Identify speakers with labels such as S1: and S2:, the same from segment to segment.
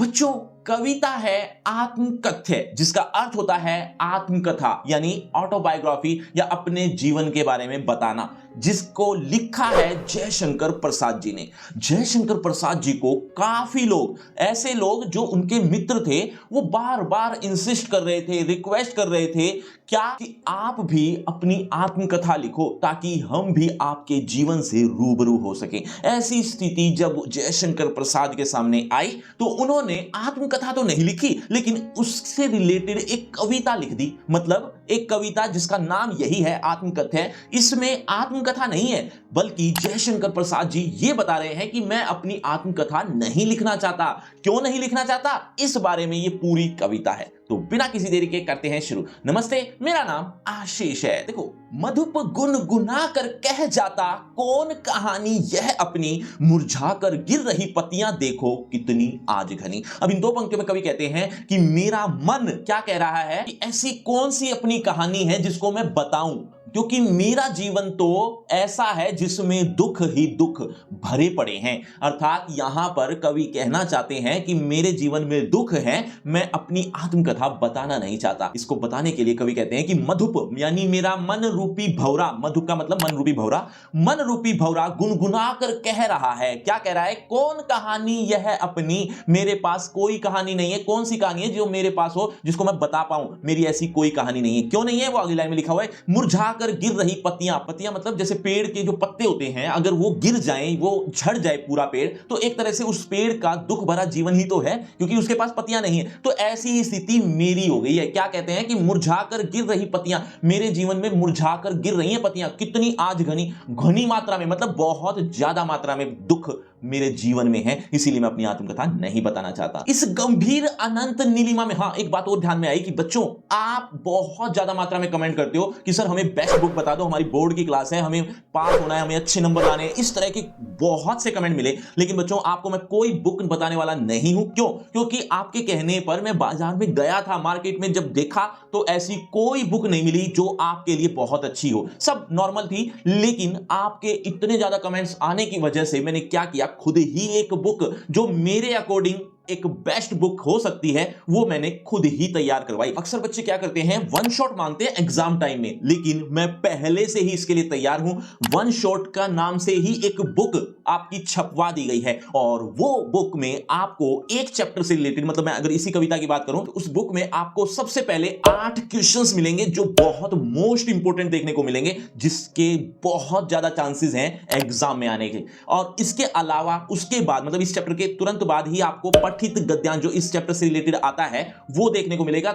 S1: बच्चों, कविता है आत्मकथ्य, जिसका अर्थ होता है आत्मकथा यानी ऑटोबायोग्राफी या अपने जीवन के बारे में बताना, जिसको लिखा है जयशंकर प्रसाद जी ने। जयशंकर प्रसाद जी को काफी लोग, ऐसे लोग जो उनके मित्र थे, वो बार बार इंसिस्ट कर रहे थे, रिक्वेस्ट कर रहे थे क्या कि आप भी अपनी आत्मकथा लिखो ताकि हम भी आपके जीवन से रूबरू हो सके। ऐसी स्थिति जब जयशंकर प्रसाद के सामने आई तो उन्होंने आत्मकथा तो नहीं लिखी, लेकिन उससे रिलेटेड एक कविता लिख दी। मतलब एक कविता जिसका नाम यही है आत्मकथ्य। इसमें आत्मकथा नहीं है, बल्कि जयशंकर प्रसाद जी ये बता रहे हैं कि मैं अपनी आत्मकथा नहीं लिखना चाहता। क्यों नहीं लिखना चाहता, इस बारे में ये पूरी कविता है। तो बिना किसी देरी के करते हैं शुरू। नमस्ते, मेरा नाम आशीष है। देखो, मधुप गुनगुना कर कह जाता कौन कहानी यह अपनी, मुरझा कर गिर रही पत्तियां देखो कितनी आज घनी। अब इन दो पंक्तियों में कवि कहते हैं कि मेरा मन क्या कह रहा है कि ऐसी कौन सी अपनी कहानी है जिसको मैं बताऊं, क्योंकि मेरा जीवन तो ऐसा है जिसमें दुख ही दुख भरे पड़े हैं। अर्थात यहां पर कवि कहना चाहते हैं कि मेरे जीवन में दुख है, मैं अपनी आत्मकथा बताना नहीं चाहता। इसको बताने के लिए कवि कहते हैं कि मधुप यानी मेरा मन रूपी भौरा, मधुप का मतलब मन रूपी भौरा, मन रूपी भौरा गुनगुना कर कह रहा है। क्या कह रहा है? कौन कहानी यह अपनी, मेरे पास कोई कहानी नहीं है। कौन सी कहानी है जो मेरे पास हो, जिसको मैं बता पाऊं? मेरी ऐसी कोई कहानी नहीं है। क्यों नहीं है? वो अगली लाइन में लिखा हुआ है, मुरझा कर गिर रही पत्तियां। पत्तियां मतलब जैसे पेड़ के जो पत्ते होते हैं, अगर वो गिर जाएं, वो झड़ जाए पूरा पेड़, तो एक तरह से उस पेड़ का दुख भरा जीवन ही तो है, क्योंकि उसके पास पत्तियां नहीं है। तो ऐसी ही स्थिति मेरी हो गई है। क्या कहते हैं कि मुरझा कर गिर रही पत्तियां, मेरे जीवन में मुरझा कर गिर रही हैं पत्तियां, कितनी आज घनी, घनी मात्रा में, मतलब बहुत ज्यादा मात्रा में दुख मेरे जीवन में है, इसीलिए मैं अपनी आत्मकथा नहीं बताना चाहता। इस गंभीर अनंत नीलिमा में, हाँ, एक बात और ध्यान में आई कि बच्चों, आप बहुत ज्यादा मात्रा में कमेंट करते हो कि सर हमें बेस्ट बुक बता दो, हमारी बोर्ड की क्लास है, हमें पास होना है, हमें अच्छे नंबर लाने हैं। इस तरह के बहुत से कमेंट मिले, लेकिन बच्चों आपको मैं कोई बुक बताने वाला नहीं हूं। क्यों? क्योंकि आपके कहने पर मैं बाजार में गया था, मार्केट में जब देखा तो ऐसी कोई बुक नहीं मिली जो आपके लिए बहुत अच्छी हो। सब नॉर्मल थी, लेकिन आपके इतने ज्यादा कमेंट्स आने की वजह से मैंने क्या किया, खुद ही एक बुक जो मेरे अकॉर्डिंग एक बेस्ट बुक हो सकती है, वो मैंने खुद ही तैयार करवाई। अक्सर बच्चे क्या करते हैं, वन शॉट मांगते हैं एग्जाम टाइम में, लेकिन मैं पहले से ही इसके लिए तैयार हूं। वन शॉट का नाम से ही एक बुक आपकी छपवा दी गई है, और वो बुक में आपको एक चैप्टर से रिलेटेड, मतलब मैं अगर इसी कविता की बात करूं तो उस बुक में आपको सबसे पहले 8 क्वेश्चंस मिलेंगे जो बहुत मोस्ट इंपोर्टेंट देखने को मिलेंगे, जिसके बहुत ज्यादा चांसेस हैं एग्जाम में आने के। और इसके अलावा उसके बाद, मतलब इस चैप्टर के तुरंत बाद ही आपको पठित गद्यांश जो इस चैप्टर से रिलेटेड आता है वो देखने को मिलेगा।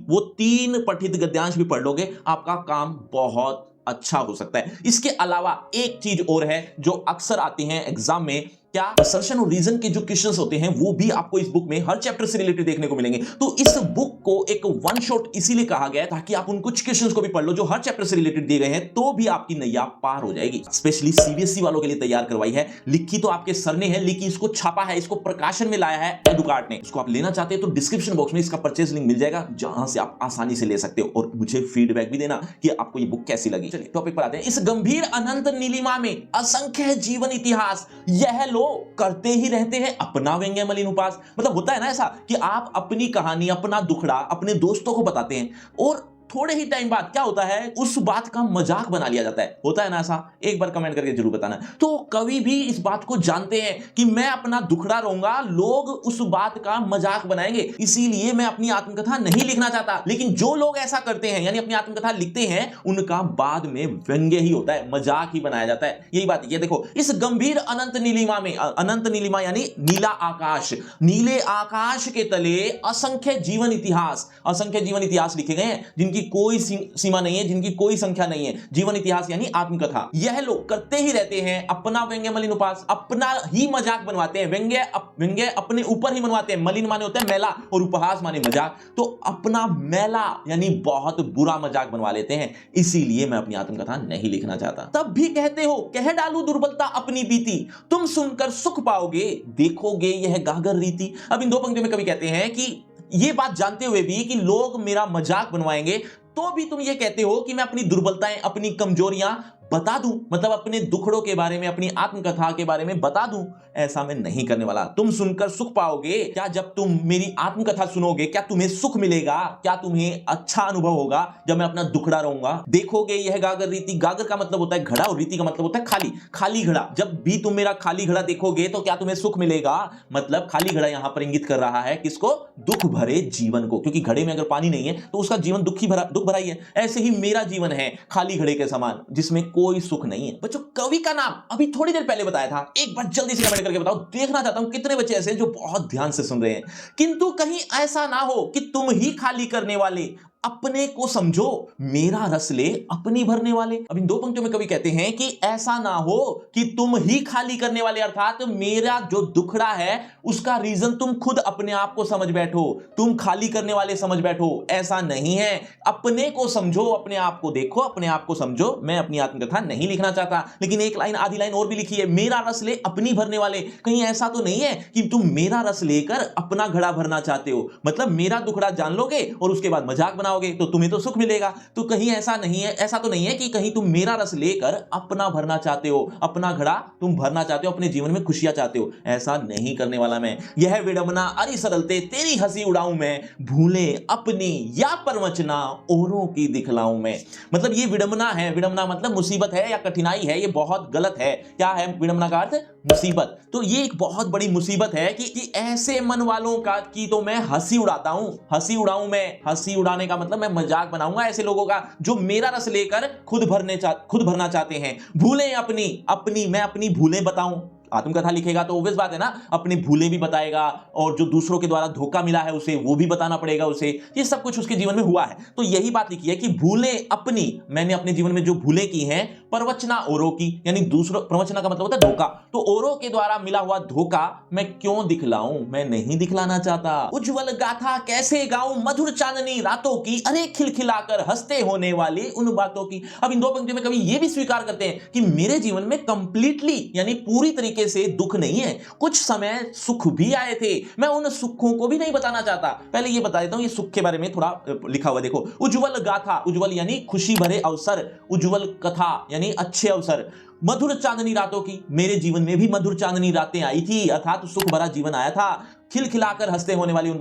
S1: वो 3 पठित गद्यांश भी पढ़ लोगे, आपका काम बहुत अच्छा हो सकता है। इसके अलावा एक चीज और है जो अक्सर आती है एग्जाम में, क्या असर्शन और रीजन के जो क्वेश्चंस होते हैं वो भी आपको इस बुक में हर चैप्टर से रिलेटेड देखने को मिलेंगे। तो इस बुक को एक वन शॉट इसीलिए कहा गया है ताकि आप उन कुछ क्वेश्चंस को भी पढ़ लो जो हर चैप्टर से रिलेटेड दिए गए हैं, तो भी आपकी नैया पार हो जाएगी। स्पेशली सीबीएसई वालों के लिए तैयार करवाई है, लिखी तो आपके सर ने है, लेकिन इसको छापा है, इसको प्रकाशन में लाया है एडुकार्ट ने। इसको आप लेना चाहते हैं तो डिस्क्रिप्शन बॉक्स में इसका परचेज लिंक मिल जाएगा, जहां से आप आसानी से ले सकते हो, और मुझे फीडबैक भी देना कि आपको ये बुक कैसी लगी। चलिए टॉपिक पर आते हैं। इस गंभीर अनंत नीलिमा में असंख्य जीवन इतिहास, यह लो करते ही रहते हैं अपना व्यंग्य मलिन उपास। मतलब होता है ना ऐसा कि आप अपनी कहानी, अपना दुखड़ा अपने दोस्तों को बताते हैं, और थोड़े ही टाइम बाद क्या होता है, उस बात का मजाक बना लिया जाता है। होता है ना ऐसा? एक बार कमेंट करके जरूर बताना। तो कवि भी इस बात को जानते हैं कि मैं अपना दुखड़ा रहूंगा, लोग उस बात का मजाक बनाएंगे, इसीलिए मैं अपनी आत्मकथा नहीं लिखना चाहता। लेकिन जो लोग ऐसा करते हैं, यानी अपनी आत्मकथा लिखते हैं, उनका बाद में व्यंग्य ही होता है, मजाक ही बनाया जाता है। यही बात है। देखो, इस गंभीर अनंत नीलिमा में, अनंत नीलिमा यानी नीला आकाश, नीले आकाश के तले असंख्य जीवन इतिहास, असंख्य जीवन इतिहास लिखे गए हैं जिनकी कोई सीमा नहीं है, जिनकी कोई संख्या नहीं है। जीवन इतिहास यानी आत्मकथा, यह लोग करते ही रहते हैं अपना व्यंग्य मलिन उपास, अपना ही मजाक बनवाते हैं। व्यंग्य अपने ऊपर ही बनवाते हैं। मलिन माने होता है मैला, और उपहास माने मजाक, तो अपना मैला यानी बहुत बुरा मजाक बनवा लेते हैं। इसीलिए मैं अपनी आत्मकथा नहीं लिखना चाहता। तब भी कहते हो कह डालू दुर्बलता अपनी बीती, तुम सुनकर सुख पाओगे देखोगे यह गागर रीति। अब इन दो पंक्तियों में कवि कहते हैं कि ये बात जानते हुए भी कि लोग मेरा मजाक बनवाएंगे, तो भी तुम ये कहते हो कि मैं अपनी दुर्बलताएं, अपनी कमजोरियां बता दूं, मतलब अपने दुखड़ों के बारे में, अपनी आत्मकथा के बारे में बता दूं, ऐसा मैं नहीं करने वाला। तुम सुनकर सुख पाओगे क्या? जब तुम मेरी आत्मकथा सुनोगे क्या तुम्हें सुख मिलेगा? क्या तुम्हें अच्छा अनुभव होगा जब मैं अपना दुखड़ा रहूंगा? देखोगे यह गागर रीति, गागर का मतलब होता है घड़ा और रीति का मतलब होता है खाली, खाली घड़ा। जब भी तुम मेरा खाली घड़ा देखोगे तो क्या तुम्हें सुख मिलेगा? मतलब खाली घड़ा यहां पर इंगित कर रहा है किसको? दुख भरे जीवन को, क्योंकि घड़े में अगर पानी नहीं है तो उसका जीवन दुख भरा ही है। ऐसे ही मेरा जीवन है खाली घड़े के समान, जिसमें कोई सुख नहीं है। बच्चों, कवि का नाम अभी थोड़ी देर पहले बताया था, एक बार जल्दी से कमेंट करके बताओ। देखना चाहता हूं कितने बच्चे ऐसे हैं जो बहुत ध्यान से सुन रहे हैं। किंतु कहीं ऐसा ना हो कि तुम ही खाली करने वाले, अपने को समझो मेरा रस ले अपनी भरने वाले। अब इन दो पंक्तियों में कवि कहते हैं कि ऐसा ना हो कि तुम ही खाली करने वाले, अर्थात मेरा जो दुखड़ा है उसका रीजन तुम खुद अपने आप को समझ बैठो, तुम खाली करने वाले समझ बैठो। ऐसा नहीं है, अपने को समझो, अपने आप को देखो, अपने आप को समझो। मैं अपनी आत्मकथा नहीं लिखना चाहता, लेकिन एक लाइन, आधी लाइन और भी लिखी है, मेरा रस ले अपनी भरने वाले। कहीं ऐसा तो नहीं है कि तुम मेरा रस लेकर अपना घड़ा भरना चाहते हो, मतलब मेरा दुखड़ा जान लोगे और उसके बाद मजाक बनाओगे तो तुम्हें तो सुख मिलेगा। तो कहीं ऐसा नहीं है, ऐसा तो नहीं है कि कहीं तुम मेरा रस लेकर अपना भरना चाहते हो, अपना घड़ा तुम भरना चाहते हो, अपने जीवन में खुशियां चाहते हो। ऐसा नहीं करने वाला मैं। यह विडंबना अरि सरलते तेरी हंसी उड़ाऊं मैं, भूले अपनी या परवचना औरों की दिखलाऊं मैं। मतलब ये विडंबना है, विडंबना मतलब मुसीबत है या कठिनाई है, ये बहुत गलत है। क्या है विडंबना का अर्थ? मुसीबत। तो ये एक बहुत बड़ी मुसीबत है कि ऐसे मन वालों का की तो मैं हंसी उड़ाता हूं, हंसी उड़ाऊं मैं। हंसी उड़ाने का मतलब मैं मजाक बनाऊंगा ऐसे लोगों का जो मेरा रस लेकर खुद भरना चाहते हैं। भूलें अपनी मैं अपनी भूलें बताऊं। आत्मकथा लिखेगा तो ऑब्वियस बात है ना, अपनी भूलें भी बताएगा, और जो दूसरों के द्वारा धोखा मिला है उसे वो भी बताना पड़ेगा उसे। ये सब कुछ उसके जीवन में हुआ है, तो यही बात लिखी है कि भूलें अपनी, मैंने अपने जीवन में जो भूलें की हैं, प्रवचना औरों की, यानी दूसरों, प्रवचना का मतलब होता है धोखा, तो औरों के द्वारा मिला हुआ धोखा मैं क्यों दिखलाऊं? मैं नहीं दिखलाना चाहता। उज्जवल गाथा कैसे गाऊं, मधुर चांदनी रातों की, अरे खिलखिलाकर हंसते होने वाली उन बातों की। अब इन दो पंक्तियों में कवि ये भी स्वीकार करते हैं कि मेरे जीवन में कंप्लीटली यानी पूरी तरीके से दुख नहीं है, कुछ समय सुख भी आए थे। मैं उन सुखों को भी नहीं बताना चाहता। पहले ये बता देता हूं, ये सुख के बारे में थोड़ा लिखा हुआ देखो। उज्जवल गाथा, उज्जवल यानी खुशी भरे अवसर, उज्जवल कथा यानी अच्छे अवसर, मधुर चांदनी रातों की, मेरे जीवन में भी मधुर चांदनी रातें आई थी, अर्थात सुख भरा जीवन आया था। खिलखिलाकर हंसते होने वाली उन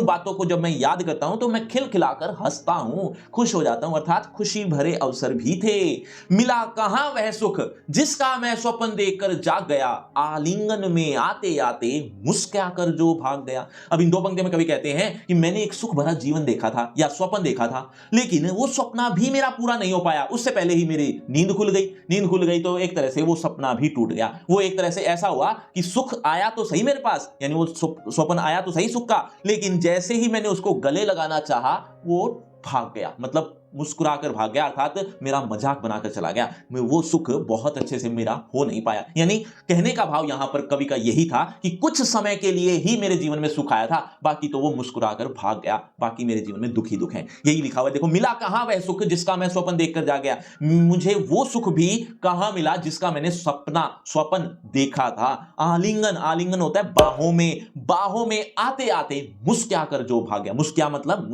S1: बातों को जब मैं याद करता हूं तो मैं खिलखिलाकर हंसता हूं, खुश हो जाता हूं, अर्थात खुशी भरे अवसर भी थे। मिला कहां वह सुख जिसका मैं स्वप्न देखकर जाग गया, आलिंगन में आते आते मुस्कुरा कर जो भाग गया। अब इन दो पंक्तियों में कवि कहते हैं कि मैंने एक सुख भरा जीवन देखा था या स्वप्न देखा था, लेकिन वो सपना भी मेरा पूरा नहीं हो पाया, उससे पहले ही मेरी नींद खुल गई तो एक तरह से वो सपना भी टूट गया। वो एक तरह से ऐसा हुआ कि सुख आया तो सही मेरे पास, यानी वो स्वप्न आया तो सही सुख का, लेकिन जैसे ही मैंने उसको गले लगाना चाहा वो भाग गया, मतलब मुस्कुराकर भाग गया, अर्थात मेरा मजाक बनाकर चला गया। वो सुख बहुत अच्छे से मेरा हो नहीं पाया। यानी कहने का भाव यहां पर कवि का यही था कि कुछ समय के लिए ही मेरे जीवन में सुख आया था, बाकी तो वो मुस्कुराकर भाग गया, बाकी मेरे जीवन में दुख ही दुख है। यही लिखा हुआ है, देखो, मिला कहां वह सुख जिसका मैं स्वप्न देखकर जा गया। मुझे वो सुख भी कहां मिला जिसका मैंने स्वप्न देखा था। आलिंगन होता है बाहों में आते आते मुस्कुराकर जो भाग गया। मुस्कुरा मतलब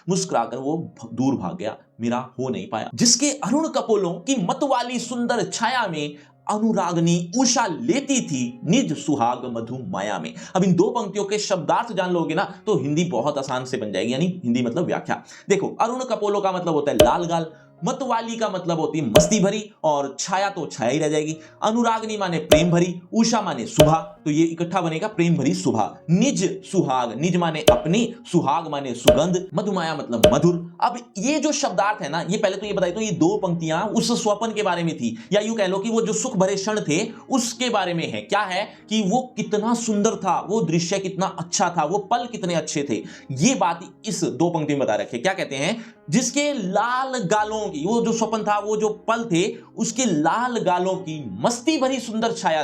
S1: मुस्कुराकर वो दूर भाग गया, मेरा हो नहीं पाया। जिसके अरुण कपोलों की मतवाली सुंदर छाया में अनुरागनी उषा लेती थी निज सुहाग मधु माया में। अब इन दो पंक्तियों के शब्दार्थ जान लोगे ना तो हिंदी बहुत आसान से बन जाएगी, यानी हिंदी मतलब व्याख्या। देखो, अरुण कपोलों का मतलब होता है लाल गाल, मतवाली का मतलब होती है मस्ती भरी, और छाया तो छाया ही रह जाएगी। अनुरागनी माने प्रेम भरी, उषा माने सुबह, तो ये इकट्ठा बनेगा प्रेम भरी सुबह। निज सुहाग, निज माने अपनी, सुहाग माने सुगंध, मधुमाया मतलब मधुर। अब ये जो शब्दार्थ है ना, ये पहले तो ये बताई तो ये दो पंक्तियां उस स्वप्न के बारे में थी, या यूं कह लो कि वो जो सुख भरे क्षण थे उसके बारे में है। क्या है कि वो कितना सुंदर था, वो दृश्य कितना अच्छा था, वो पल कितने अच्छे थे, ये बात इस दो पंक्ति में बता रखे। क्या कहते हैं? जिसके लाल गालों की, वो जो स्वप्न था, वो जो पल थे, उसके लाल गालों की मस्ती भरी सुंदर छाया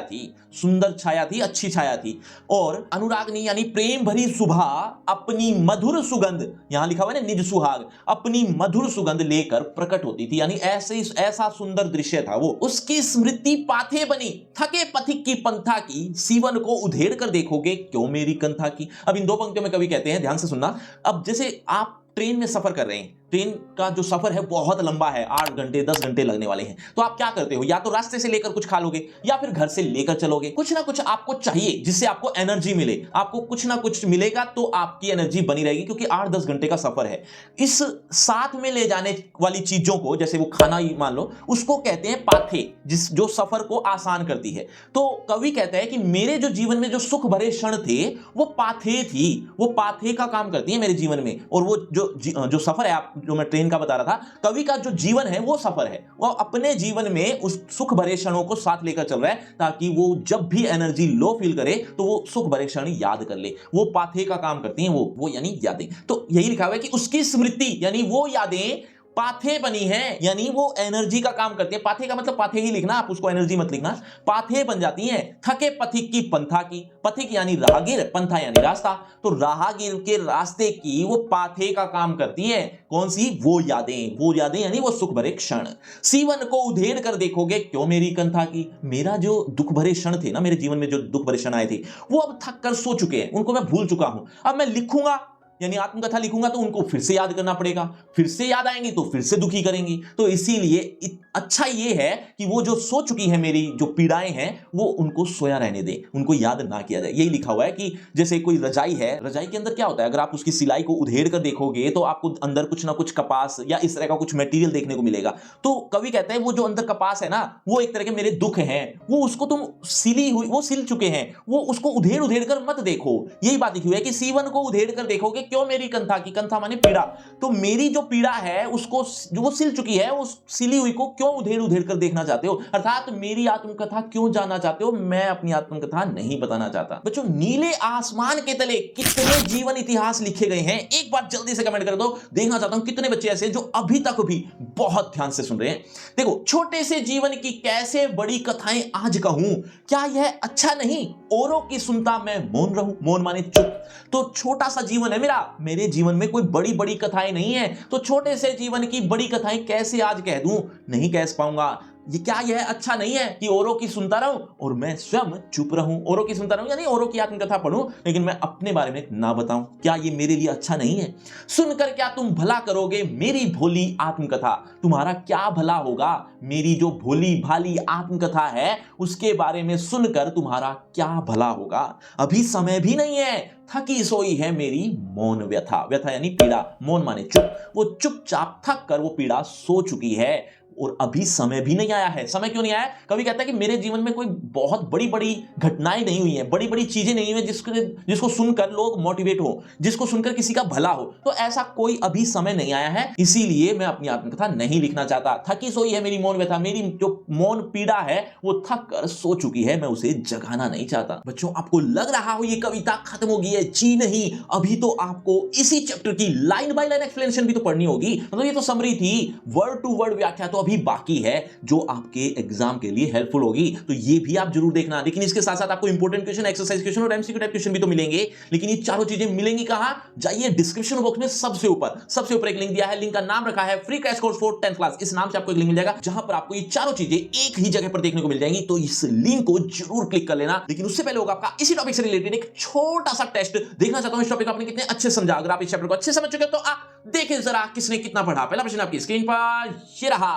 S1: थी, अच्छी छाया थी। और अनुरागनी यानी प्रेम भरी सुबह अपनी मधुर सुगंध, यहां लिखा हुआ है ना निज सुहाग, अपनी मधुर सुगंध लेकर प्रकट होती थी, यानी ऐसा सुंदर दृश्य था वो। उसकी स्मृति पाथे बनी, थके पथिक की पंथा की, सीवन को उधेड़ कर देखोगे क्यों मेरी कंथा की। अब इन दो पंक्तियों में कवि कहते हैं, ध्यान से सुनना। अब जैसे आप ट्रेन में सफर कर रहे हैं, ट्रेन का जो सफर है बहुत लंबा है, 8 घंटे 10 घंटे लगने वाले हैं, तो आप क्या करते हो, या तो रास्ते से लेकर कुछ खा लोगे या फिर घर से लेकर चलोगे। कुछ ना कुछ आपको चाहिए जिससे आपको एनर्जी मिले, आपको कुछ ना कुछ मिलेगा तो आपकी एनर्जी बनी रहेगी, क्योंकि 8-10 घंटे का सफर है। इस साथ में ले जाने वाली चीजों को, जैसे वो खाना ही मान लो, उसको कहते हैं पाथे, जो सफर को आसान करती है। तो कवि कहता है कि मेरे जो जीवन में जो सुख भरे क्षण थे वो पाथे थी, वो पाथे का काम करती है मेरे जीवन में। और वो जो सफर है, आप जो मैं ट्रेन का बता रहा था, कवि का जो जीवन है वो सफर है, वो अपने जीवन में उस सुख भरे क्षणों को साथ लेकर चल रहा है, ताकि वो जब भी एनर्जी लो फील करे तो वो सुख भरे क्षण याद कर ले। वो पाथे का काम करती हैं, वो यानी यादें। तो यही लिखा हुआ है कि उसकी स्मृति यानी वो यादें पाथे बनी है, यानी वो एनर्जी का काम करती है। पाथे का मतलब पाथे ही लिखना, आप उसको एनर्जी मत लिखना। पाथे बन जाती हैं थके पथिक की पंथा की, पथिक यानी राहगीर, पंथा यानी रास्ता, तो राहगीर के रास्ते की वो पाथे का काम करती है। कौन सी? वो यादें यानी वो सुख भरे क्षण। सीवन को उधेड़ कर देखोगे क्यों मेरी कंथा की, मेरा जो दुख भरे क्षण थे ना, मेरे जीवन में जो दुख भरे क्षण आए थे वो अब थक कर सो चुके हैं, उनको मैं भूल चुका हूं। अब मैं लिखूंगा यानी आत्मकथा लिखूंगा तो उनको फिर से याद करना पड़ेगा, फिर से याद आएंगी तो फिर से दुखी करेंगी। तो इसीलिए अच्छा ये है कि वो जो सो चुकी है, मेरी जो पीड़ाएं हैं, वो उनको सोया रहने दें, उनको याद ना किया जाए। यही लिखा हुआ है कि जैसे कोई रजाई है, रजाई के अंदर क्या होता है, अगर आप उसकी सिलाई को उधेड़ कर देखोगे तो आपको अंदर कुछ ना कुछ कपास या इस तरह का कुछ मटेरियल देखने को मिलेगा। तो कवि कहते हैं वो जो अंदर कपास है ना, वो एक तरह के मेरे दुख हैं, वो उसको तुम वो सिल चुके हैं, वो उसको उधेड़ उधेड़ कर मत देखो। यही बात लिखी हुई है कि सीवन को उधेड़ कर देखोगे क्यों मेरी कंथा की, कंथा माने पीड़ा, तो मेरी जो पीड़ा है उसको जो वो सिल चुकी है, उस सिली हुई को क्यों उधेड़ उधेड़ कर देखना चाहते हो, अर्थात मेरी आत्मकथा क्यों जानना चाहते हो, मैं अपनी आत्मकथा नहीं बताना चाहता। बच्चों, नीले आसमान के तले कितने जीवन इतिहास लिखे गए हैं, एक बार जल्दी से कमेंट कर दो, देखना चाहता हूं कितने बच्चे ऐसे जो अभी तक भी बहुत ध्यान से सुन रहे हैं। देखो, छोटे से जीवन की कैसे बड़ी कथाएं आज कहूं, क्या यह अच्छा नहीं, औरों की सुनता मैं मौन रहूं, मौन माने चुप। तो छोटा सा जीवन है मेरे जीवन में कोई बड़ी बड़ी कथाएं नहीं है, तो छोटे से जीवन की बड़ी कथाएं कैसे आज कह दूं, नहीं कह पाऊंगा। क्या यह अच्छा नहीं है कि औरों की सुनता रहूं और मैं स्वयं चुप रहूं, औरों की सुनता रहूं यानी औरों की आत्मकथा पढ़ूं लेकिन मैं अपने बारे में ना बताऊं, क्या ये मेरे लिए अच्छा नहीं है? सुनकर क्या तुम भला करोगे मेरी भोली आत्मकथा, तुम्हारा क्या भला होगा, मेरी जो भोली भाली आत्मकथा है उसके बारे में सुनकर तुम्हारा क्या भला होगा। अभी समय भी नहीं है, थकी सोई है मेरी मौन व्यथा, व्यथा यानी पीड़ा, मौन माने चुप, वो चुपचाप थक कर वो पीड़ा सो चुकी है और अभी समय भी नहीं आया है। समय क्यों नहीं आया? कवि कहता है कि मेरे जीवन में कोई बहुत बड़ी बड़ी घटनाएं नहीं हुई हैं, बड़ी बड़ी चीजें नहीं हुई जिसको सुनकर लोग मोटिवेट हो, जिसको सुनकर किसी का भला हो, तो ऐसा कोई अभी समय नहीं आया है, इसीलिए मैं अपनी आत्मकथा नहीं लिखना चाहता। थकी सोई है मेरी मौन व्यथा, मेरी जो मौन पीड़ा है वो थक कर सो चुकी है, मैं उसे जगाना नहीं चाहता। बच्चों, आपको लग रहा हो ये कविता खत्म हो गई है? जी नहीं, अभी तो आपको इसी चैप्टर की लाइन बाय लाइन एक्सप्लेनेशन भी तो पढ़नी होगी। मतलब ये तो समरी थी, वर्ड टू वर्ड व्याख्या तो अभी बाकी है जो आपके एग्जाम के लिए हेल्पफुल होगी, तो ये भी आप जरूर देखना। लेकिन इसके साथ साथ आपको इंपॉर्टेंट क्वेश्चन, एक्सरसाइज क्वेश्चन और एमसीक्यू टाइप क्वेश्चन भी तो मिलेंगे। लेकिन ये चारों चीजें मिलेंगी कहां? जाइए डिस्क्रिप्शन बॉक्स में सबसे ऊपर एक लिंक दिया है, लिंक का नाम रखा है free crash course for 10th class. इस नाम से आपको एक लिंक मिल जाएगा जहां पर आपको ये चारों चीजें एक ही जगह पर देखने को मिल जाएंगी, तो इस लिंक को जरूर क्लिक कर लेना। लेकिन उससे पहले होगा आपका इसी टॉपिक से रिलेटेड एक छोटा सा टेस्ट। देखना चाहता हूं इस टॉपिक को आपने कितने अच्छे समझा। अगर आप इस चैप्टर को अच्छे समझ चुके हो तो देखिए जरा किसने कितना पढ़ा। पहला प्रश्न आपकी स्क्रीन पर ये रहा,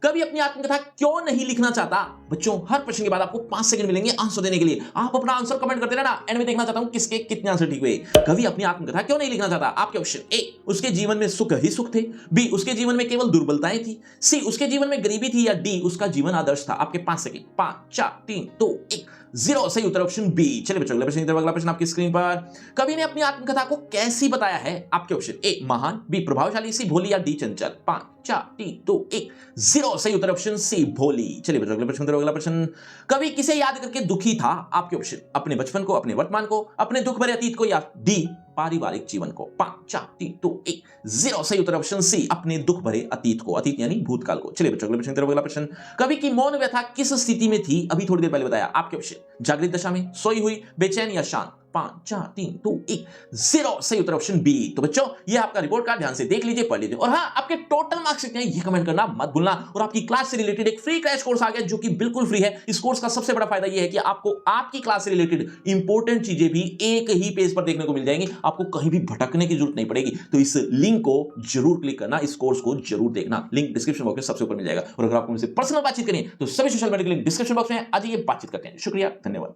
S1: कभी अपनी आत्मकथा क्यों नहीं लिखना चाहता? बच्चों, हर प्रश्न के बाद आपको 5 सेकंड मिलेंगे आंसर देने के लिए। आप अपना आंसर कमेंट करते रहना, एंड में देखना चाहता हूं किसके कितने आंसर ठीक हुए। कभी अपनी आत्मकथा क्यों नहीं लिखना चाहता? आपके ऑप्शन: ए, उसके जीवन में सुख ही सुख थे, बी, उसके जीवन में केवल दुर्बलताएं थी, सी, उसके जीवन में गरीबी थी, या डी, उसका जीवन आदर्श था। आपके 5 सेकंड, 5 4 3 2 1 0। सही उत्तर ऑप्शन बी। चलिए बच्चों, अगला प्रश्न आपकी स्क्रीन पर, कवि ने अपनी आत्मकथा को कैसी बताया है? आपके ऑप्शन: ए, महान, बी, प्रभावशाली, सी, भोली, या डी, चंचल। 5 4 3 2 1 0। सही उत्तर ऑप्शन सी, भोली। चलिए बच्चों, अगला प्रश्न, कवि किसे याद करके दुखी था? आपके ऑप्शन: अपने बचपन को, अपने वर्तमान को, अपने दुख भरे अतीत को, या डी, पारिवारिक जीवन को। 5 4 3 2 1 0। सही उत्तर ऑप्शन सी, अपने दुख भरे अतीत को, अतीत यानी भूतकाल को। चलिए बच्चों, अगला प्रश्न, कवि की मौन व्यथा किस स्थिति में थी? अभी थोड़ी देर पहले बताया। आपके ऑप्शन: जागृत दशा में, सोई हुई, बेचैन, या शांत। 5 4 3 2 1 0 सही उत्तर ऑप्शन बी। तो बच्चों ये आपका रिपोर्ट कार्ड ध्यान से देख लीजिए, पढ़ लीजिए। और हाँ, आपके टोटल मार्क्स कितने हैं ये कमेंट करना मत भूलना। और आपकी क्लास से रिलेटेड एक फ्री क्रैश कोर्स आ गया जो कि बिल्कुल फ्री है। इस कोर्स का सबसे बड़ा फायदा ये है कि आपको आपकी क्लास से रिलेटेड इंपॉर्टेंट चीजें भी एक ही पेज पर देखने को मिल जाएंगी, आपको कहीं भी भटकने की जरूरत नहीं पड़ेगी। तो इस लिंक को जरूर क्लिक करना, इस कोर्स को जरूर देखना, लिंक डिस्क्रिप्शन बॉक्स में सबसे ऊपर मिल जाएगा। और अगर आपको मुझसे पर्सनल बातचीत करनी है तो सभी सोशल मीडिया के लिंक डिस्क्रिप्शन बॉक्स में आ जाइए, बातचीत करते हैं। शुक्रिया, धन्यवाद।